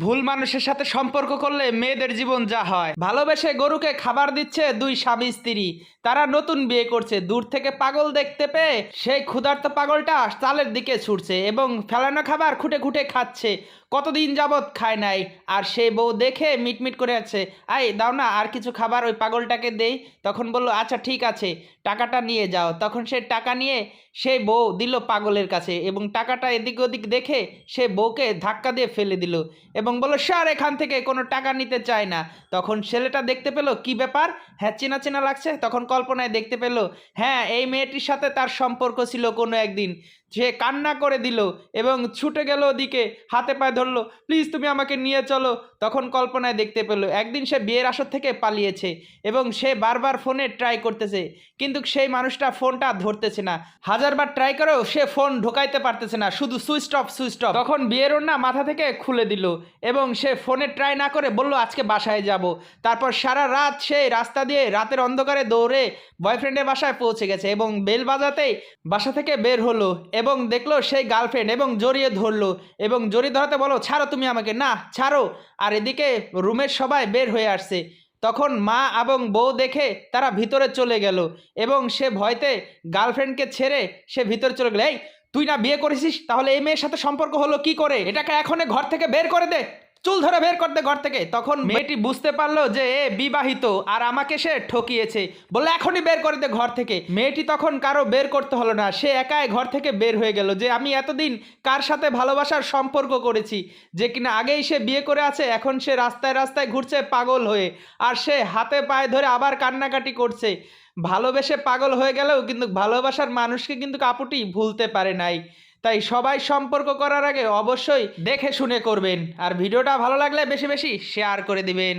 ভুল মানুষের সাথে সম্পর্ক করলে মেয়েদের জীবন যা হয়। ভালোবেসে গরুকে খাবার দিচ্ছে দুই স্বামী স্ত্রী, তারা নতুন বিয়ে করছে। দূর থেকে পাগল দেখতে পেয়ে সেই ক্ষুধার্ত পাগলটা চালের দিকে ছুটছে এবং ফেলানো খাবার খুঁটে খুঁটে খাচ্ছে। কতদিন যাবৎ খায় নাই, আর সেই বউ দেখে মিটমিট করে আছে, আই দাও না আর কিছু খাবার ওই পাগলটাকে দেই। তখন বলল আচ্ছা ঠিক আছে, টাকাটা নিয়ে যাও। তখন সে টাকা নিয়ে সেই বউ দিল পাগলের কাছে এবং টাকাটা এদিক ওদিক দেখে সে বউকে ধাক্কা দিয়ে ফেলে দিল এবং বলল স্যার এখান থেকে কোনো টাকা নিতে চায় না। তখন ছেলেটা দেখতে পেল কি ব্যাপার, হ্যাঁ চেনা চেনা লাগছে। তখন কল্পনায় দেখতে পেল হ্যাঁ এই মেয়েটির সাথে তার সম্পর্ক ছিল কোনো একদিন। সে কান্না করে দিল এবং ছুটে গেল ওদিকে, হাতে পায়ে ধরলো, প্লিজ তুমি আমাকে নিয়ে চলো। তখন কল্পনায় দেখতে পেল একদিন সে বিয়ের আসর থেকে পালিয়েছে এবং সে বারবার ফোনে ট্রাই করতেছে, কিন্তু সেই মানুষটা ফোনটা ধরতেছে না। হাজারবার ট্রাই করেও সে ফোন ঢোকাইতে পারতেছে না, শুধু সুইচ অফ সুইচ অফ। তখন বিয়ের ওড়না মাথা থেকে খুলে দিল এবং সে ফোনে ট্রাই না করে বলল আজকে বাসায় যাব। তারপর সারা রাত সে রাস্তা দিয়ে রাতের অন্ধকারে দৌড়ে বয়ফ্রেন্ডের বাসায় পৌঁছে গেছে এবং বেল বাজাতেই বাসা থেকে বের হলো এবং দেখলো সেই গার্লফ্রেন্ড এবং জড়িয়ে ধরলো এবং জড়িয়ে ধরাতে বলো ছাড়ো তুমি আমাকে, না ছাড়ো। আর এদিকে রুমের সবাই বের হয়ে আসছে। তখন মা এবং বউ দেখে তারা ভিতরে চলে গেল এবং সে ভয়তে গার্লফ্রেন্ডকে ছেড়ে সে ভিতরে চলে গেল। এই তুই না বিয়ে করেছিস, তাহলে এই মেয়ের সাথে সম্পর্ক হলো কি করে? এটাকে এখনই ঘর থেকে বের করে দে, চুল ধরে বের করতে ঘর থেকে। তখন মেয়েটি বুঝতে পারলো যে এ বিবাহিত আর আমাকে সে ঠকিয়েছে, বললো এখনই বের করে দে ঘর থেকে। মেয়েটি তখন কারো বের করতে হলো না, সে একাই ঘর থেকে বের হয়ে গেল যে আমি এতদিন কার সাথে ভালোবাসার সম্পর্ক করেছি, যে কিনা আগেই সে বিয়ে করে আছে, এখন সে রাস্তায় রাস্তায় ঘুরছে পাগল হয়ে, আর সে হাতে পায়ে ধরে আবার কান্নাকাটি করছে। ভালোবেসে পাগল হয়ে গেলেও কিন্তু ভালোবাসার মানুষকে কিন্তু কাপুটি ভুলতে পারে নাই। তাই সবাই সম্পর্ক করার আগে অবশ্যই দেখে শুনে করবেন, আর ভিডিওটা ভালো লাগলে বেশি বেশি শেয়ার করে দিবেন।